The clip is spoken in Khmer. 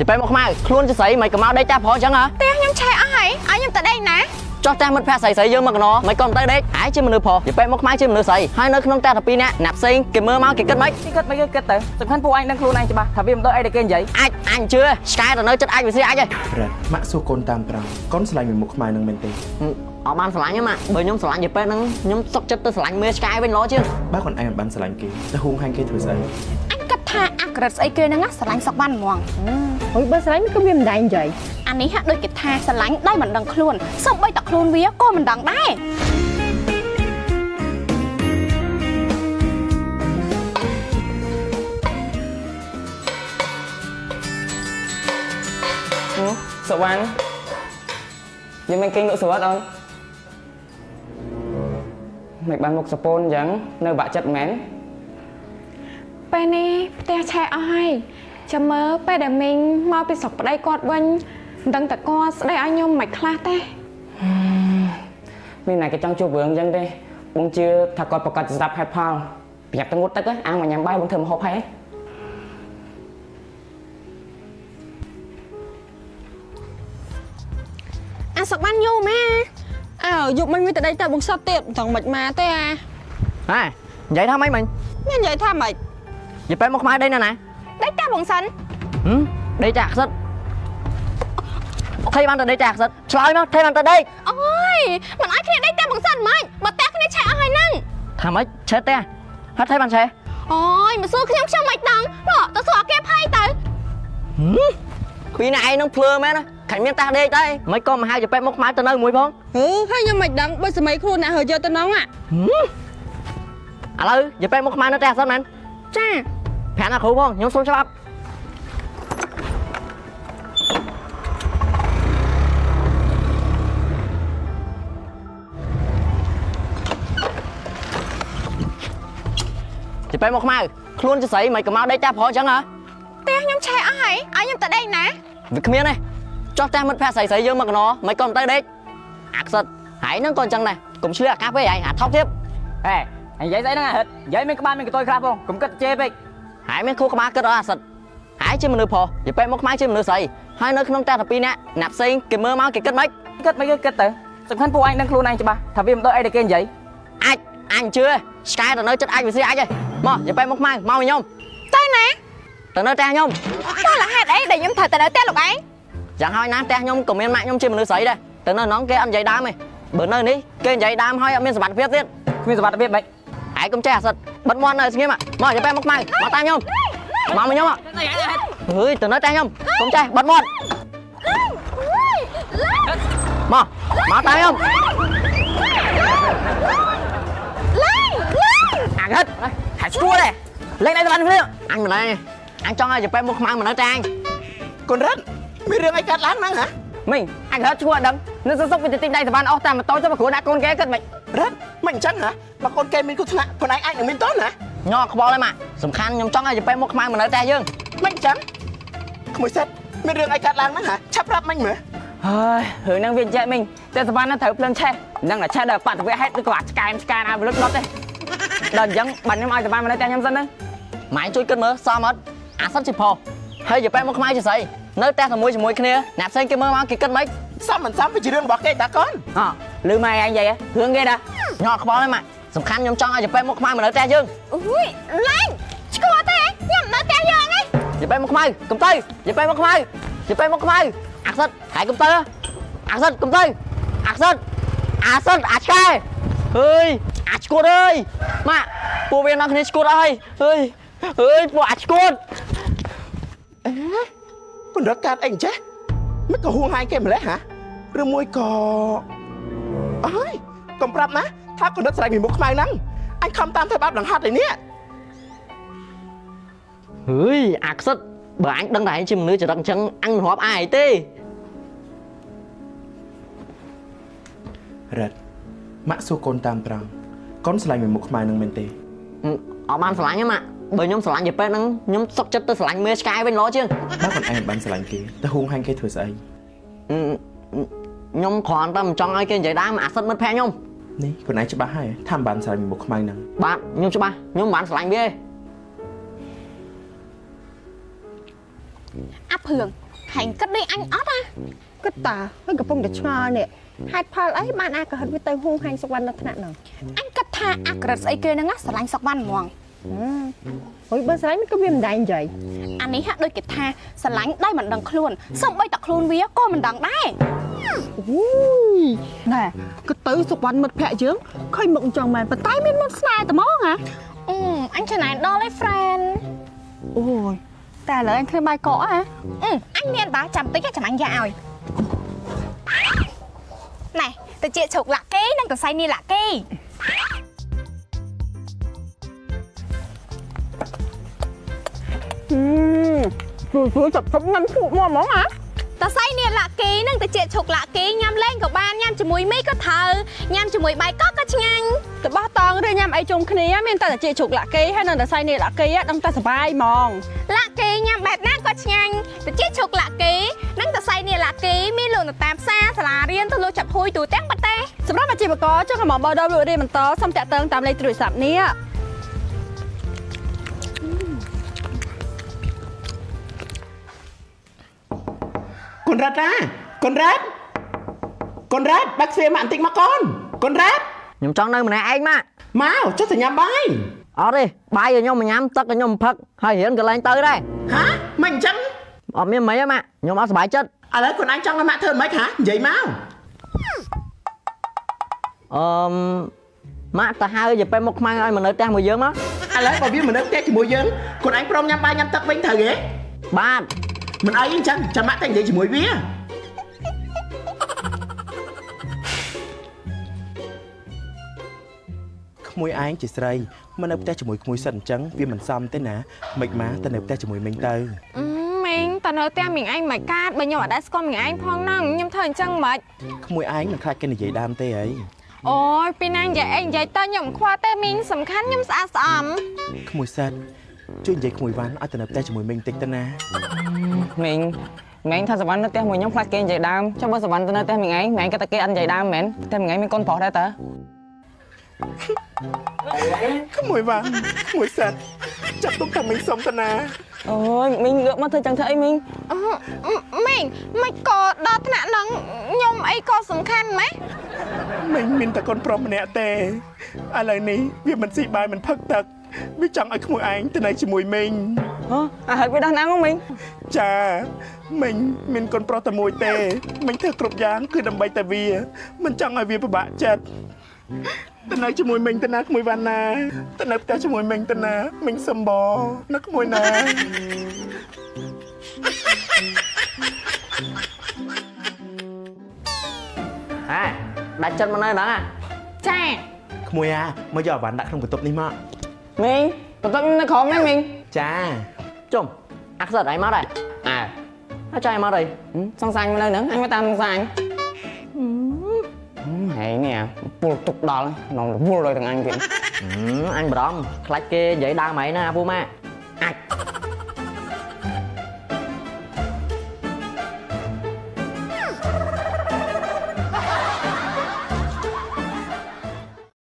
จะไปមកខ្មែរខ្លួនจะใส่មិនក៏មកដេកតែព្រោះអញ្ចឹងហ៎តែខ្ញុំឆែអស់ហើយឲ្យខ្ញុំទៅដេកណាចុះតែមិត្តភក្តិស្រីយើងមកកណោមិនក៏ទៅដេកហើយជាមនុស្សព្រោះទៅមកខ្មែរជាមនុស្សស្រីហើយនៅក្នុងតែពីរនាក់អ្នកផ្សេងគេមើលមកគេគិតមិនគេគិតមិនគេគិតទៅសំខាន់ពួកឯងដឹងខ្លួនឯងច្បាស់ថាវាមិនដូចអីដែលគេនិយាយអាចអញជឿឆ្កែទៅនៅចិត្តអាចវាស៊ីអាចហើយរ៉ាត់ម៉ាក់សួរកូនតាមត្រង់កូនស្រឡាញ់មុខខ្មែរនឹងមែនទេអត់បានស្រឡាញ់ទេម៉ាក់បើខ្ញុំស្រឡាញ់ទៅពេលហ្នឹងខ្ញុំសុកចិត្តទៅស្រឡាញ់មើលឆ្កែវិញល្អជាងបើខ្លួនឯងមិនបានស្រឡាញ់គេទៅហួងហាញគេធ្វើស្អីអញគិតថាអាក្រិតស្អីគេហ្នឹងស្រឡាញ់សក់បានហ្មងអុយបើស្រឡាញ់ក៏វាមិនដែរនិយាយអានេះហាក់ដូចគេថាស្រឡាញ់ដោយមិនដឹងខ្លួនសូម្បីតែខ្លួនវាក៏មិនដឹងដែរសុវណ្ណយើងមិនគេងលក់សវត្តអូនមិនបានមកសពូនអញ្ចឹងនៅបាក់ចិត្តមែនពេលនេះផ្ទះឆែអស់ហើយចាំមើលពេលដែលមីងមកពីស្រុកប្តីគាត់វិញមិនដឹងតែគាត់ស្ដីឲ្យខ្ញុំមិនខ្លះទេមានណាគេចង់ជួបរឿងអញ្ចឹងទេបងជឿថាគាត់ប្រកាសស្ដាប់ហេតុផលប្រយ័ត្នទៅងូតទឹកអាងមកញ៉ាំបាយបងធ្វើម្ហូបហើយអាសុកបានយូរម៉ែអើយកមិនមានតែដេកតែបងសត់ទៀតចង់មិនមកទេអាហ៎និយាយថាម៉េចមិញមាននិយាយថាម៉េចនិយាយពេលមកខ្មែរដេកណាដេកតែបងសិនដេកតែអាខ្សិតថៃបានតែដេកតែអាខ្សិតឆ្លើយមកថៃបានតែដេកអូយមិនឲ្យគ្នាដេកតែបងសិនម៉េចបើតែគ្នាឆែអស់ហើយហ្នឹងថាម៉េចឆេះតែហត់ថៃបានឆេះអូយមកសួរខ្ញុំមិនដឹងទៅសួរគេផៃទៅពីណែឯងនឹងភ្លើមែនណាខាញ់មានតាដេកដែរមិនក៏មកហៅទៅពេលមកខ្មែរទៅនៅមួយផងហើយខ្ញុំមិនដឹងបើសម័យខ្លួនអ្នកហើយកទៅនងឥឡូវទៅពេលមកខ្មែរនៅតែអាសិនមែនចាប្រាប់ណាគ្រូផងខ្ញុំសុំច្បាប់ទៅពេលមកខ្មែរខ្លួនជាស្រីមិនក៏មកដេកតែព្រោះអញ្ចឹងហ៎តែខ្ញុំឆែអស់ហើយឲ្យខ្ញុំទៅដេកណាវាគ្មានទេចុះតែមិត្តភក្តិស្រីយើងមកកណោមិនក៏ទៅដេកអាខ្សិតហើយហ្នឹងក៏អញ្ចឹងដែរកុំឈឺអាកាសពេកហើយអាថោកទៀតហេនិយាយស្អីហ្នឹងអាហិតនិយាយមានក្បាលមានកតុយខ្លះផងកុំគិតជេរពេកហើយមានគ្រូក្បាលគិតអត់អាសិតហើយជាមនុស្សព្រោះទៅពេលមកខ្មែរជាមនុស្សស្រីហើយនៅក្នុងតែពីរនាក់អ្នកផ្សេងគេមើលមកគេគិតមិនគិតមិនគេគិតទៅសំខាន់ពួកឯងដឹងខ្លួនឯងច្បាស់ថាវាមិនដូចអីដែលគេនិយាយអាចអញជឿឆ្កែទៅនៅចិត្តអាចវាស៊ីអាចហើយមកទៅពេលមកខ្មែរមកវិញខ្ញុំទៅណាទៅនៅតែខ្ញុំតើលហេតុអីដែលខ្ញុំត្រូវទៅនៅតែលោកឯងយ៉ាងហើយណាតែខ្ញុំក៏មានម៉ាក់ខ្ញុំជាមនុស្សស្រីដែរទៅនៅហ្នឹងគេអត់និយាយដើមទេបើនៅនេះគេនិយាយដើមហើយអត់មានសុវត្ថិភាពទៀតគ្មានសុវត្ថិភាពមិនហើយកុំចេះអាសិតបិទមាត់នៅស្ងៀមមកទៅពេលមកខ្មែរមកតាមខ្ញុំមកខ្ញុំអើយទៅនៅតែខ្ញុំកុំចេះបិទមាត់មកតាមខ្ញុំអាហិតហើយស្គាល់ទេលេងឯងទៅបានគ្នាអញមិនដែរអញចង់ឲ្យទៅពេលមកខ្មែរមកនៅតែអញកូនរ៉ាត់មានរឿងអីកាត់ឡើងហ្នឹងហ៎មីងអញរត់ឈ្មោះដឹងនៅសុកវិទ្យាទិញដៃសវណ្ណអស់តាមម៉ូតូទៅប្រគួតដាក់កូនគេគិតមិនរ៉ាត់មិនអញ្ចឹងហ៎បើកូនគេមានគ្រោះថ្នាក់ខ្លួនឯងអាចនឹងមានតោះណាញ័រខ្វល់ហើយម៉ាក់សំខាន់ខ្ញុំចង់ឲ្យទៅពេលមកខ្មែរមកនៅតែយើងមិនអញ្ចឹងក្មួយសិតមានរឿងអីកាត់ឡើងហ្នឹងហ៎ឆាប់ប្រាប់មិញមើលហើយរឿងហ្នឹងវាចេះមីងតែសវណ្ណត្រូវភ្លើងឆេះហ្នឹងតែឆេះដល់បាត់ទៅវាហេតុឬក៏ឆ្កែណាវាលឹកដុតទេដល់អញ្ចឹងបាត់ខ្ញុំឲ្យសវណ្ណមកនៅតែខ្ញុំសិនទៅម៉ែជួយគិតមើលសមអត់អាសិនជាផុសហើយទៅពេលមកខ្មែរជាស្រីនៅតែជាមួយគ្នាអ្នកផ្សេងគេមើលមកគេគិតមិនសមមិនសមវាជារឿងរបស់គេតាកូនឮម៉ែឯងនិយាយរឿងគេតាញ័រខ្វល់ហើយម៉ាក់សំខាន់ខ្ញុំចង់ឲ្យទៅពេលមកខ្មែរមកនៅតែយើងអូយឡើងស្គាល់ទេខ្ញុំនៅតែយើងឯងទៅពេលមកខ្មែរកុំទៅទៅពេលមកខ្មែរទៅពេលមកខ្មែរអាសិតហើយកុំទៅអាសិតកុំទៅអាសិតអាឆ្កែអើយអាឈួតអើយម៉ាក់ពួកវានៅគ្នាឈួតអើយអើយពួកអាឈួតកូនរត់កាត់អីចេះមិនក៏ហួងហាយគេម្លេះហ៎ឬមួយក៏អើយកុំប្រាប់ណាថាកូនរត់ស្រែកពីមុខខ្មៅហ្នឹងអញខំតាមធ្វើបាបដង្ហត់ឯនេះអើយអាខ្សិតបើអញដឹងតែអញជាមនុស្សចរិតអញ្ចឹងអញមិនរាប់អាយទេរ៉ាត់ម៉ាក់សួរកូនតាមត្រង់កូនស្រឡាញ់មុខខ្មៅហ្នឹងមែនទេអត់បានស្រឡាញ់ទេម៉ាក់បើខ្ញុំស្រឡាញ់ទៅពេលហ្នឹងខ្ញុំសុកចិត្តទៅស្រឡាញ់មើលឆ្កែវិញល្អជាងបើខ្លួនឯងបានស្រឡាញ់គេទៅហួងហាញគេធ្វើស្អីខ្ញុំគ្រាន់តែមិនចង់ឲ្យគេនិយាយដើមអាសិតមិត្តភក្តិខ្ញុំនេះខ្លួនឯងច្បាស់ហើយថាមិនបានស្រឡាញ់មុខខ្មៅហ្នឹងបាទខ្ញុំច្បាស់ខ្ញុំមិនបានស្រឡាញ់វាទេអាភឿង hành cất đi anh ót à គិតតាហើយកំពុងតែឆ្ងល់នេះហេតុផលអីបានអាក៏ហិតវាទៅហួងហាញសុវណ្ណនៅថ្នាក់ហ្នឹង anh cất tha ác rật ấy kia nó ngắt sờ lạnh sọc văn mòn ហុយបើស្រ័យមិនក៏វាមិនដែរនិយាយ anh ấy hát đôi kiệt tha sờ lạnh đây mình đằng khuôn xong bay tặc khuôn vía cô mình đằng đây អូយណែក៏ទៅសុវណ្ណមិត្តភក្តិយើងឃើញមុខចង់មែនប៉ុន្តែមានមុខស្នេហ៍តែហ្មងហ៎ anh chơi này đo lấy friend អូយតែឥឡូវអញឃើញបាយកកហ៎ anh miền tá chầm tích chầm anh dạo này từ chị chụp lạ ký đang từ say ni lạ ký ជួយចាប់ចាប់ញ៉ាំឈូកមកហ្មងហ៎ ta say ni lạ ký đang từ chị chụp lạ ký nhâm lên của ban nhâm chỉ mùi mấy có thờ nhâm chỉ mùi bài có nhanh ទៅបោះតង់ឬញ៉ាំអីជុំគ្នាមានតែជាជុកលាក់គេហើយនៅតែសៃនេះលាក់គេដឹងតែសុបាយហ្មង lạ ký nhâm bẹp nát có nhanh từ chị chụp lạ ký đang từ say ni lạ ký mi lượng từ tam xa là riêng từ lô chập hôi tủ tét bát tê សម្រាប់អាជីវករចុះកុំបោះដល់លក់រៀនបន្តសុំតាក់ទងតាមលេខទូរស័ព្ទនេះ កូនរ៉ាត់ណាកូនរ៉ាត់បាក់ស្វៀមកបន្តិចមកកូនកូនរ៉ាត់ ខ្ញុំចង់នៅម្នាក់ឯងម៉ាក់ មកចុះទៅញ៉ាំបាយ អត់ទេបាយឲ្យខ្ញុំញ៉ាំទឹកឲ្យខ្ញុំផឹកហើយរៀនកន្លែងទៅដែរ ហាមិនអញ្ចឹង អត់មានមិនទេម៉ាក់ខ្ញុំអត់សប្បាយចិត្ត ឥឡូវខ្លួនឯងចង់ឲ្យម៉ាក់ធ្វើមិនហ៎និយាយមក ម៉ាក់ទៅហៅយាយប៉ែមកខ្មាំងឲ្យមកនៅផ្ទះមួយយើងមក ឥឡូវបើវាមិននៅផ្ទះជាមួយយើងខ្លួនឯងព្រមញ៉ាំបាយញ៉ាំទឹកវិញត្រូវទេ បាទ មិនអីអញ្ចឹងចាំម៉ាក់តែនិយាយជាមួយវាក្មួយឯងជាស្រីមិននៅផ្ទះជាមួយក្មួយសិនអញ្ចឹងវាមិនសមទេណាមិនម៉ាទៅនៅផ្ទះជាមួយមីងទៅ មីងតើនៅផ្ទះមីងឯងមិនកាតបើខ្ញុំអត់ដែរស្គាល់មីងឯងផងហ្នឹងខ្ញុំធ្វើអញ្ចឹងមិន ក្មួយឯងមិនខ្លាចគេនិយាយដើមទេអី អូយពីណានិយាយអីនិយាយទៅខ្ញុំខ្វល់ទេមីងសំខាន់ខ្ញុំស្អាតស្អំ ក្មួយសិនជួយនិយាយក្មួយវ៉ាន់ឲ្យទៅនៅផ្ទះជាមួយមីងតិចទៅណា មីងម៉ែងថាសវណ្ណនៅផ្ទះមួយខ្ញុំខ្លាចគេនិយាយដើមចុះបើសវណ្ណទៅនៅផ្ទះមីងឯងម៉ែងគាត់តែគេអត់និយាយដើមមែនតែមីងឯងមានកូនប្រុសដែរតើ ក្មួយវ៉ាន់ក្មួយសិនចាប់ទុកតែមីងសុំទៅណា អូយមីងងើបមកធ្វើចឹងធ្វើអីមីង មីងមិនក៏ដល់ថ្នាក់ហ្នឹងខ្ញុំអីក៏សំខាន់ម៉េះ មីងមានតែកូនប្រុសម្នាក់ទេឥឡូវនេះវាមិនស៊ីបាយមិនផឹកទឹកវាចង់ឲ្យក្មួយឯងទៅនៅជាមួយមីង អាហើយវាដោះណាងហ្នឹងមីង ចាមីងមានកូនប្រុសតែមួយទេមីងធ្វើគ្រប់យ៉ាងគឺដើម្បីតែវាមិនចង់ឲ្យវាពិបាកចិត្តទៅនៅជាមួយមីងទៅណាក្មួយវ៉ាន់ណាទៅនៅផ្ទះជាមួយមីងទៅណាមីងសំបណាក្មួយណា ដាច់ចិត្តមកនៅហ្នឹង ចា ក្មួយមកយកអវ៉ាន់ដាក់ក្នុងបន្ទប់នេះមក មីងបន្ទប់ខ្ញុំនៅក្រោមហ្នឹងមីង ចា ជុំអាក់សិតអីមកដែរហើយចាយមកអី សង្សាញមកនៅហ្នឹងអញមកតាមសង្សាញហើយនេះពុលទុកដល់ក្នុងរវល់ដល់ទាំងអញទៀត អញបារម្ភខ្លាចគេនិយាយដើមអីណាអាពូម៉ាក់